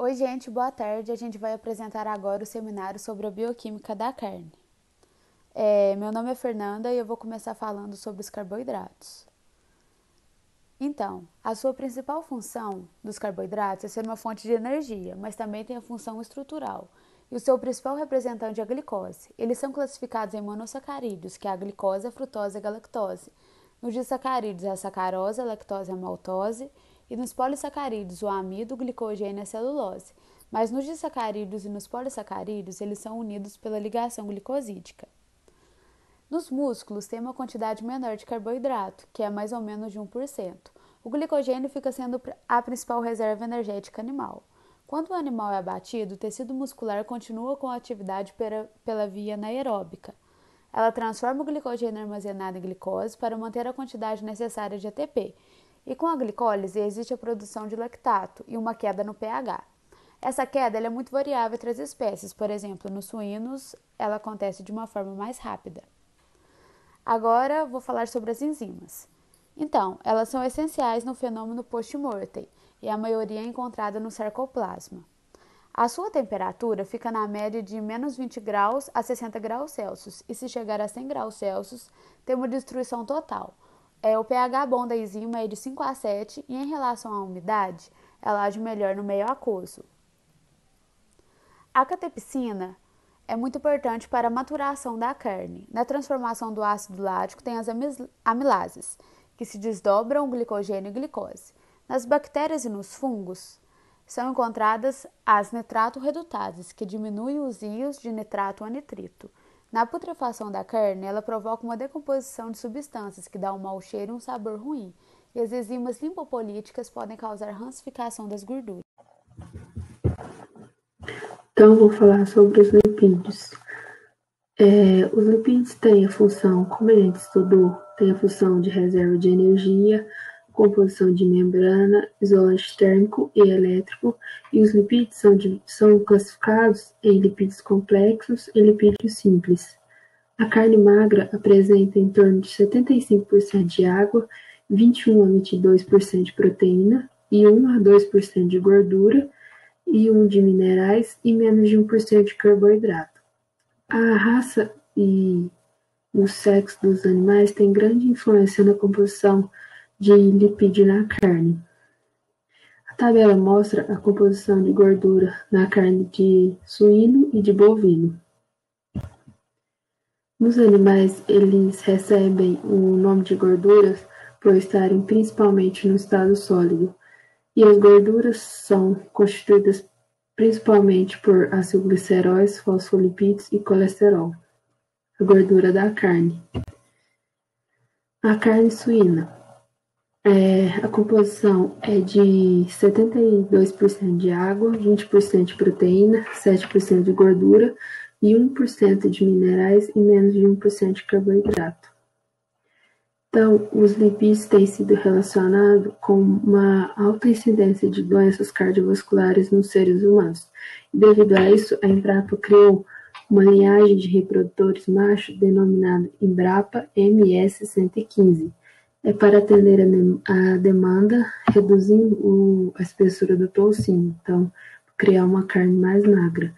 Oi, gente, boa tarde. A gente vai apresentar agora o seminário sobre a bioquímica da carne. Meu nome é Fernanda e eu vou começar falando sobre os carboidratos. Então, a sua principal função dos carboidratos é ser uma fonte de energia, mas também tem a função estrutural. E o seu principal representante é a glicose. Eles são classificados em monossacarídeos, que é a glicose, a frutose e a galactose. Nos disacarídeos, é a sacarose, a lactose e a maltose. E nos polissacarídeos, o amido, o glicogênio e a celulose. Mas nos disacarídeos e nos polissacarídeos, eles são unidos pela ligação glicosídica. Nos músculos, tem uma quantidade menor de carboidrato, que é mais ou menos de 1%. O glicogênio fica sendo a principal reserva energética animal. Quando o animal é abatido, o tecido muscular continua com a atividade pela via anaeróbica. Ela transforma o glicogênio armazenado em glicose para manter a quantidade necessária de ATP. E com a glicólise existe a produção de lactato e uma queda no pH. Essa queda é muito variável entre as espécies, por exemplo, nos suínos ela acontece de uma forma mais rápida. Agora vou falar sobre as enzimas. Então, elas são essenciais no fenômeno post-mortem e a maioria é encontrada no sarcoplasma. A sua temperatura fica na média de menos 20 graus a 60 graus Celsius e se chegar a 100 graus Celsius tem uma destruição total. O pH bom da enzima é de 5 a 7 e em relação à umidade, ela age melhor no meio aquoso. A catepsina é muito importante para a maturação da carne. Na transformação do ácido lático tem as amilases, que se desdobram glicogênio e glicose. Nas bactérias e nos fungos são encontradas as nitrato-redutases, que diminuem os íons de nitrato a nitrito. Na putrefação da carne, ela provoca uma decomposição de substâncias que dá um mau cheiro e um sabor ruim. E as enzimas lipopolíticas podem causar rancificação das gorduras. Então, vou falar sobre os lipídios. Os lipídios têm a função, como a gente estudou, tem a função de reserva de energia, composição de membrana, isolante térmico e elétrico, e os lipídios são classificados em lipídios complexos e lipídios simples. A carne magra apresenta em torno de 75% de água, 21 a 22% de proteína e 1 a 2% de gordura, e 1 de minerais e menos de 1% de carboidrato. A raça e o sexo dos animais têm grande influência na composição de lipídio na carne. A tabela mostra a composição de gordura na carne de suíno e de bovino. Nos animais, eles recebem o nome de gorduras por estarem principalmente no estado sólido, e as gorduras são constituídas principalmente por acilgliceróis, fosfolipídios e colesterol. A gordura da carne. A carne suína. A composição é de 72% de água, 20% de proteína, 7% de gordura e 1% de minerais e menos de 1% de carboidrato. Então, os lipídios têm sido relacionados com uma alta incidência de doenças cardiovasculares nos seres humanos. E devido a isso, a Embrapa criou uma linhagem de reprodutores machos denominada Embrapa MS-115. Para atender a demanda, reduzindo a espessura do toucinho. Então, criar uma carne mais magra.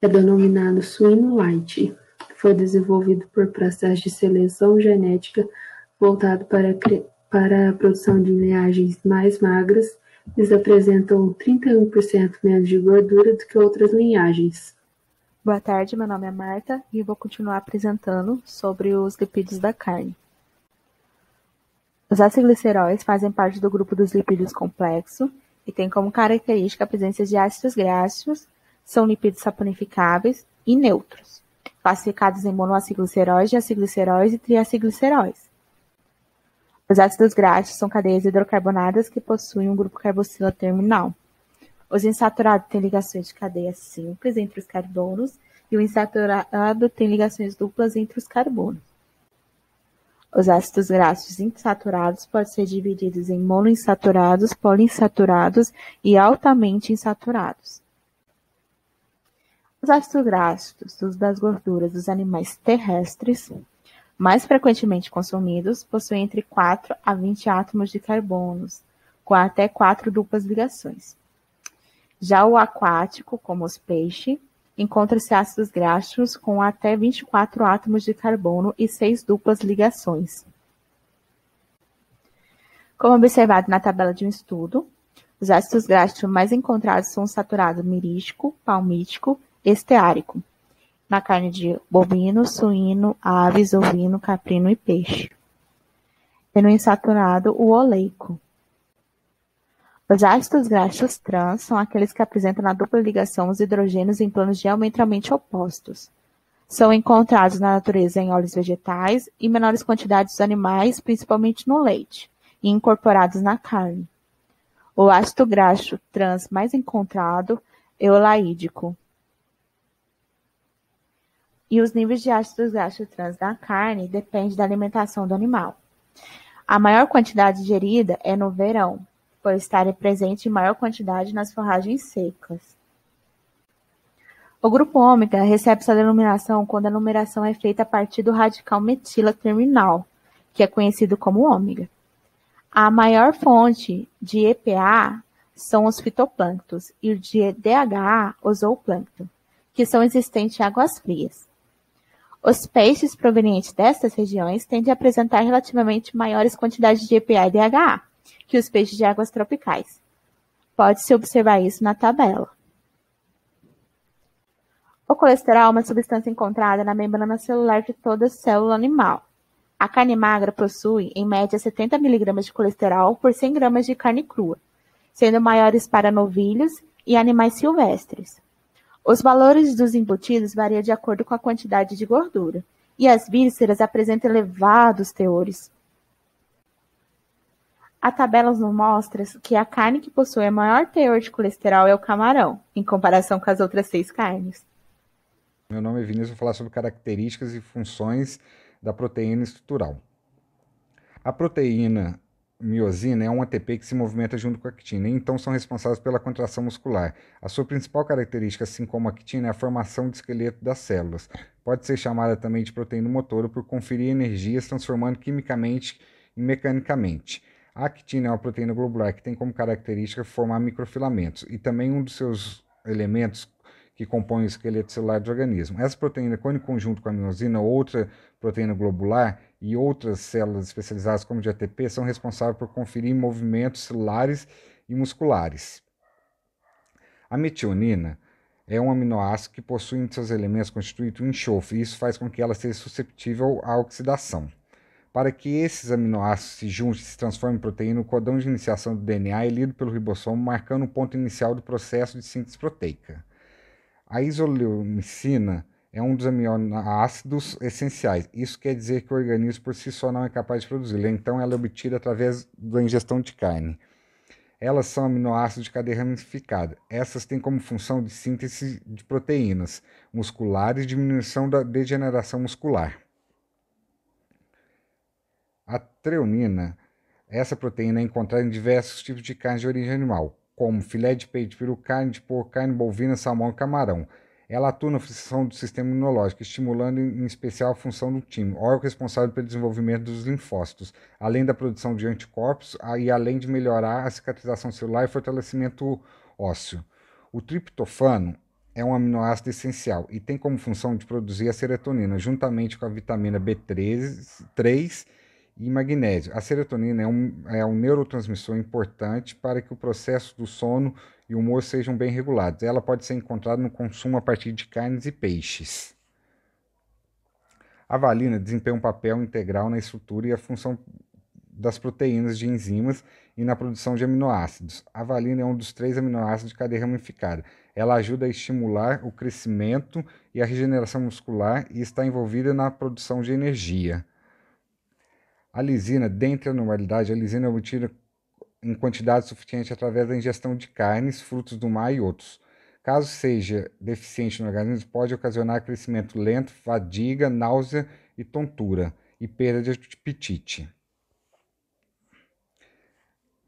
É denominado suíno light. Foi desenvolvido por processo de seleção genética voltado para a produção de linhagens mais magras. Eles apresentam 31% menos de gordura do que outras linhagens. Boa tarde, meu nome é Marta e vou continuar apresentando sobre os lipídios da carne. Os acilgliceróis fazem parte do grupo dos lipídios complexos e têm como característica a presença de ácidos graxos, são lipídios saponificáveis e neutros, classificados em monoacilgliceróis, diacilgliceróis e triacilgliceróis. Os ácidos graxos são cadeias hidrocarbonadas que possuem um grupo carboxila terminal. Os insaturados têm ligações de cadeia simples entre os carbonos e o insaturado tem ligações duplas entre os carbonos. Os ácidos graxos insaturados podem ser divididos em monoinsaturados, poliinsaturados e altamente insaturados. Os ácidos graxos das gorduras dos animais terrestres, mais frequentemente consumidos, possuem entre 4 a 20 átomos de carbonos, com até 4 duplas ligações. Já o aquático, como os peixes, encontra-se ácidos graxos com até 24 átomos de carbono e 6 duplas ligações. Como observado na tabela de um estudo, os ácidos graxos mais encontrados são o saturado mirístico, palmítico e esteárico, na carne de bovino, suíno, aves, ovino, caprino e peixe. E no insaturado, o oleico. Os ácidos graxos trans são aqueles que apresentam na dupla ligação os hidrogênios em planos diametralmente opostos. São encontrados na natureza em óleos vegetais e menores quantidades dos animais, principalmente no leite, e incorporados na carne. O ácido graxo trans mais encontrado é o laídico. E os níveis de ácidos graxos trans na carne dependem da alimentação do animal. A maior quantidade ingerida é no verão, por estarem presentes em maior quantidade nas forragens secas. O grupo ômega recebe essa denominação quando a numeração é feita a partir do radical metila terminal, que é conhecido como ômega. A maior fonte de EPA são os fitoplânctons e o de DHA, o zooplâncton, que são existentes em águas frias. Os peixes provenientes destas regiões tendem a apresentar relativamente maiores quantidades de EPA e DHA que os peixes de águas tropicais. Pode-se observar isso na tabela. O colesterol é uma substância encontrada na membrana celular de toda célula animal. A carne magra possui, em média, 70 mg de colesterol por 100 gramas de carne crua, sendo maiores para novilhos e animais silvestres. Os valores dos embutidos variam de acordo com a quantidade de gordura, e as vísceras apresentam elevados teores. A tabela nos mostra que a carne que possui o maior teor de colesterol é o camarão, em comparação com as outras 6 carnes. Meu nome é Vinícius, vou falar sobre características e funções da proteína estrutural. A proteína miosina é um ATP que se movimenta junto com a actina, e então são responsáveis pela contração muscular. A sua principal característica, assim como a actina, é a formação de esqueleto das células. Pode ser chamada também de proteína motora por conferir energias transformando quimicamente e mecanicamente. A actina é uma proteína globular que tem como característica formar microfilamentos e também um dos seus elementos que compõem o esqueleto celular do organismo. Essa proteína, quando em conjunto com a miosina, outra proteína globular e outras células especializadas como de ATP, são responsáveis por conferir movimentos celulares e musculares. A metionina é um aminoácido que possui em seus elementos constituído um enxofre, e isso faz com que ela seja susceptível à oxidação. Para que esses aminoácidos se juntem e se transformem em proteína, o codão de iniciação do DNA é lido pelo ribossomo, marcando o ponto inicial do processo de síntese proteica. A isoleucina é um dos aminoácidos essenciais. Isso quer dizer que o organismo por si só não é capaz de produzi-la, então ela é obtida através da ingestão de carne. Elas são aminoácidos de cadeia ramificada. Essas têm como função de síntese de proteínas musculares e diminuição da degeneração muscular. A treonina, essa proteína é encontrada em diversos tipos de carne de origem animal, como filé de peito de peru, carne de porco, carne bovina, salmão e camarão. Ela atua na função do sistema imunológico, estimulando em especial a função do timo, órgão responsável pelo desenvolvimento dos linfócitos, além da produção de anticorpos e além de melhorar a cicatrização celular e fortalecimento ósseo. O triptofano é um aminoácido essencial e tem como função de produzir a serotonina, juntamente com a vitamina B3 e magnésio. A serotonina é um neurotransmissor importante para que o processo do sono e o humor sejam bem regulados. Ela pode ser encontrada no consumo a partir de carnes e peixes. A valina desempenha um papel integral na estrutura e a função das proteínas de enzimas e na produção de aminoácidos. A valina é um dos 3 aminoácidos de cadeia ramificada. Ela ajuda a estimular o crescimento e a regeneração muscular e está envolvida na produção de energia. A lisina, dentre a normalidade, a lisina é obtida em quantidade suficiente através da ingestão de carnes, frutos do mar e outros. Caso seja deficiente no organismo, pode ocasionar crescimento lento, fadiga, náusea e tontura, e perda de apetite.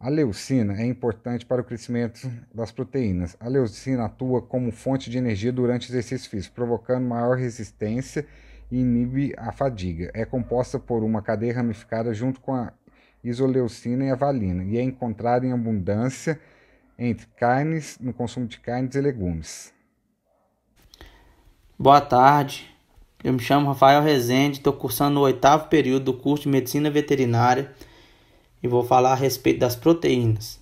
A leucina é importante para o crescimento das proteínas. A leucina atua como fonte de energia durante exercício físico, provocando maior resistência e inibe a fadiga. É composta por uma cadeia ramificada junto com a isoleucina e a valina, e é encontrada em abundância entre carnes, no consumo de carnes e legumes. Boa tarde, eu me chamo Rafael Rezende, estou cursando o 8º período do curso de Medicina Veterinária e vou falar a respeito das proteínas.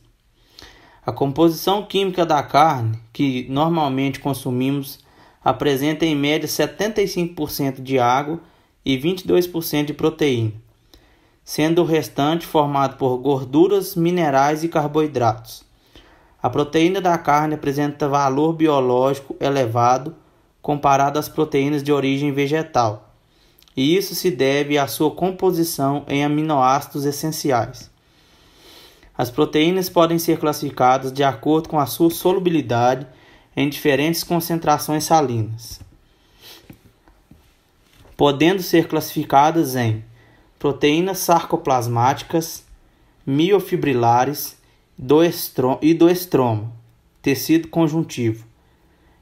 A composição química da carne, que normalmente consumimos, apresenta em média 75% de água e 22% de proteína, sendo o restante formado por gorduras, minerais e carboidratos. A proteína da carne apresenta valor biológico elevado comparado às proteínas de origem vegetal, e isso se deve à sua composição em aminoácidos essenciais. As proteínas podem ser classificadas de acordo com a sua solubilidade em diferentes concentrações salinas, podendo ser classificadas em proteínas sarcoplasmáticas, miofibrilares e do estroma, tecido conjuntivo.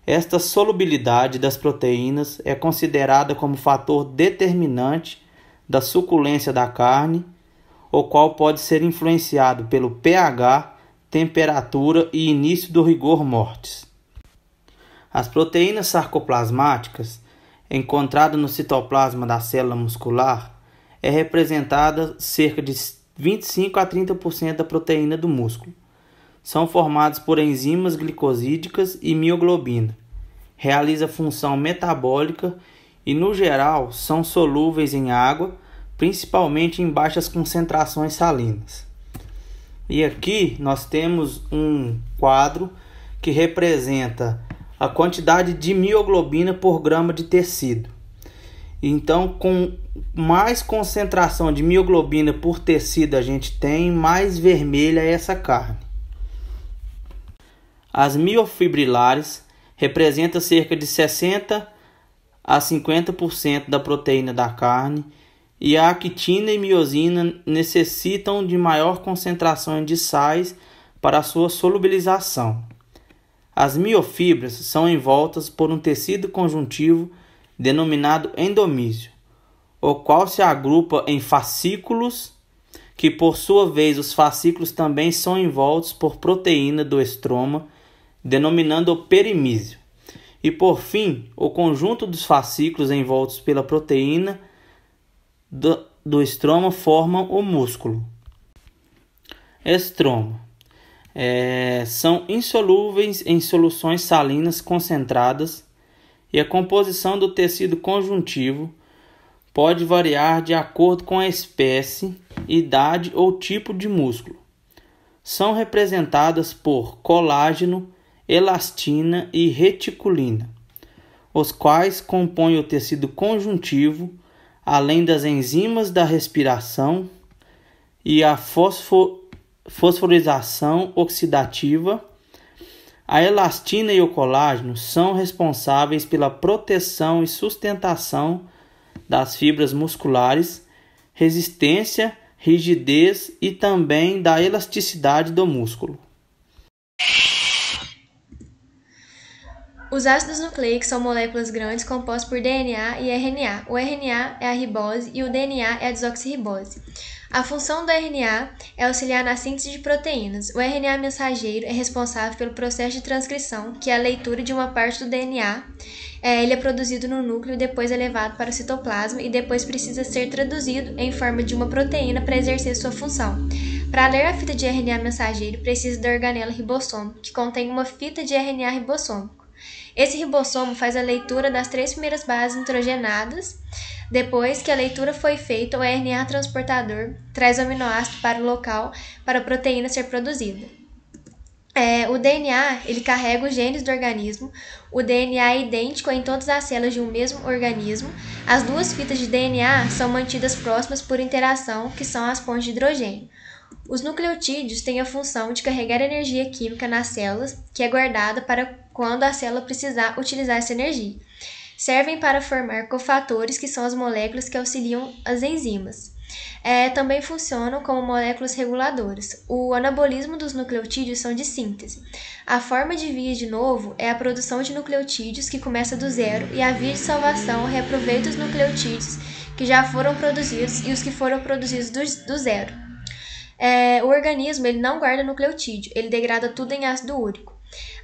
Esta solubilidade das proteínas é considerada como fator determinante da suculência da carne, o qual pode ser influenciado pelo pH, temperatura e início do rigor mortis. As proteínas sarcoplasmáticas, encontradas no citoplasma da célula muscular, é representada cerca de 25 a 30% da proteína do músculo. São formados por enzimas glicosídicas e mioglobina. Realiza função metabólica e, no geral, são solúveis em água, principalmente em baixas concentrações salinas. E aqui nós temos um quadro que representa a quantidade de mioglobina por grama de tecido. Então, com mais concentração de mioglobina por tecido a gente tem, mais vermelha é essa carne. As miofibrilares representam cerca de 60 a 50% da proteína da carne, e a actina e miosina necessitam de maior concentração de sais para a sua solubilização. As miofibras são envoltas por um tecido conjuntivo denominado endomísio, o qual se agrupa em fascículos, que por sua vez os fascículos também são envoltos por proteína do estroma, denominando-o perimísio. E por fim, o conjunto dos fascículos envoltos pela proteína do estroma formam o músculo. Estroma. São insolúveis em soluções salinas concentradas, e a composição do tecido conjuntivo pode variar de acordo com a espécie, idade ou tipo de músculo. São representadas por colágeno, elastina e reticulina, os quais compõem o tecido conjuntivo, além das enzimas da respiração e a fosforização oxidativa. A elastina e o colágeno são responsáveis pela proteção e sustentação das fibras musculares, resistência, rigidez e também da elasticidade do músculo. Os ácidos nucleicos são moléculas grandes compostas por DNA e RNA. O RNA é a ribose e o DNA é a desoxirribose. A função do RNA é auxiliar na síntese de proteínas. O RNA mensageiro é responsável pelo processo de transcrição, que é a leitura de uma parte do DNA. Ele é produzido no núcleo e depois é levado para o citoplasma e depois precisa ser traduzido em forma de uma proteína para exercer sua função. Para ler a fita de RNA mensageiro, precisa da organela ribossomo, que contém uma fita de RNA ribossômico. Esse ribossomo faz a leitura das 3 primeiras bases nitrogenadas. Depois que a leitura foi feita, o RNA transportador traz o aminoácido para o local para a proteína ser produzida. O DNA ele carrega os genes do organismo. O DNA é idêntico em todas as células de um mesmo organismo. As duas fitas de DNA são mantidas próximas por interação, que são as pontes de hidrogênio. Os nucleotídeos têm a função de carregar energia química nas células, que é guardada para quando a célula precisar utilizar essa energia. Servem para formar cofatores, que são as moléculas que auxiliam as enzimas. Também funcionam como moléculas reguladoras. O anabolismo dos nucleotídeos são de síntese. A forma de via de novo é a produção de nucleotídeos, que começa do zero, e a via de salvação reaproveita os nucleotídeos que já foram produzidos e os que foram produzidos do zero. O organismo ele não guarda nucleotídeo, ele degrada tudo em ácido úrico.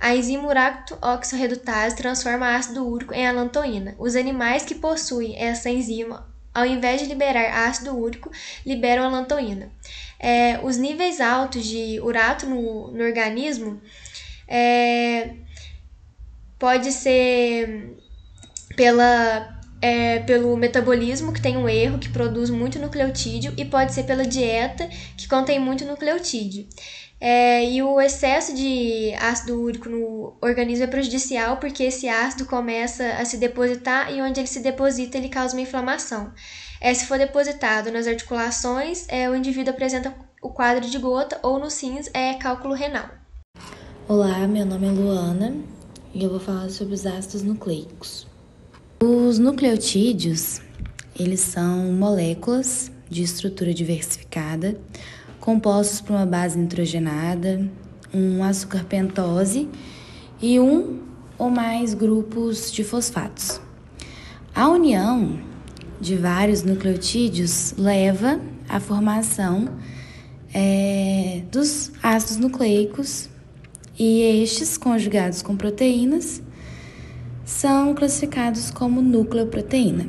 A enzima uracto-oxorredutase transforma ácido úrico em alantoína. Os animais que possuem essa enzima, ao invés de liberar ácido úrico, liberam alantoína. Os níveis altos de urato no organismo pode ser pelo metabolismo, que tem um erro, que produz muito nucleotídeo, e pode ser pela dieta, que contém muito nucleotídeo. E o excesso de ácido úrico no organismo é prejudicial, porque esse ácido começa a se depositar, e onde ele se deposita, ele causa uma inflamação. Se for depositado nas articulações, o indivíduo apresenta o quadro de gota, ou nos rins, cálculo renal. Olá, meu nome é Luana e eu vou falar sobre os ácidos nucleicos. Os nucleotídeos, eles são moléculas de estrutura diversificada, compostos por uma base nitrogenada, um açúcar pentose e um ou mais grupos de fosfatos. A união de vários nucleotídeos leva à formação dos ácidos nucleicos, e estes, conjugados com proteínas, são classificados como nucleoproteína.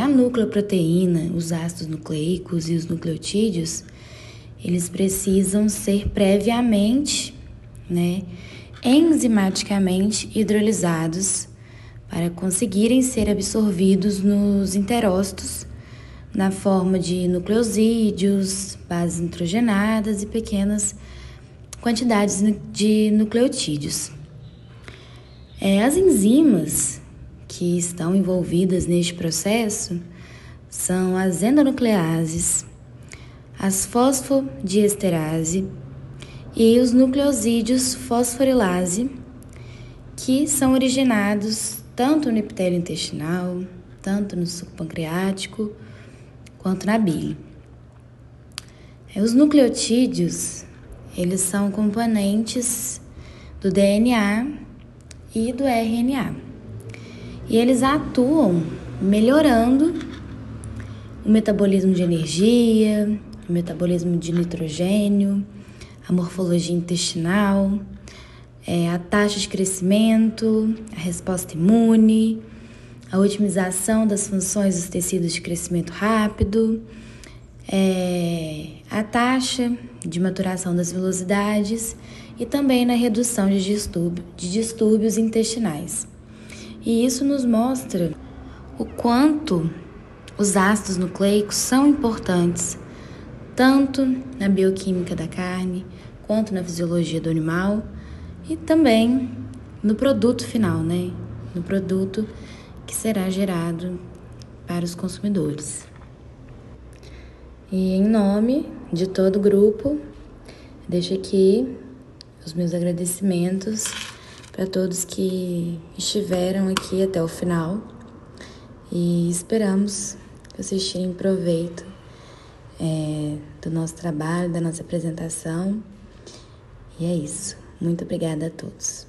A nucleoproteína, os ácidos nucleicos e os nucleotídeos, eles precisam ser previamente, enzimaticamente hidrolisados para conseguirem ser absorvidos nos enterócitos na forma de nucleosídeos, bases nitrogenadas e pequenas quantidades de nucleotídeos. As enzimas que estão envolvidas neste processo são as endonucleases, as fosfodiesterase e os nucleosídeos fosforilase, que são originados tanto no epitélio intestinal, tanto no suco pancreático, quanto na bile. Os nucleotídeos, eles são componentes do DNA e do RNA. E eles atuam melhorando o metabolismo de energia, o metabolismo de nitrogênio, a morfologia intestinal, a taxa de crescimento, a resposta imune, a otimização das funções dos tecidos de crescimento rápido, a taxa de maturação das velocidades e também na redução de distúrbios intestinais. E isso nos mostra o quanto os ácidos nucleicos são importantes, tanto na bioquímica da carne, quanto na fisiologia do animal e também no produto final, no produto que será gerado para os consumidores. E em nome de todo o grupo, deixo aqui os meus agradecimentos para todos que estiveram aqui até o final e esperamos que vocês tirem proveito do nosso trabalho, da nossa apresentação. E é isso. Muito obrigada a todos.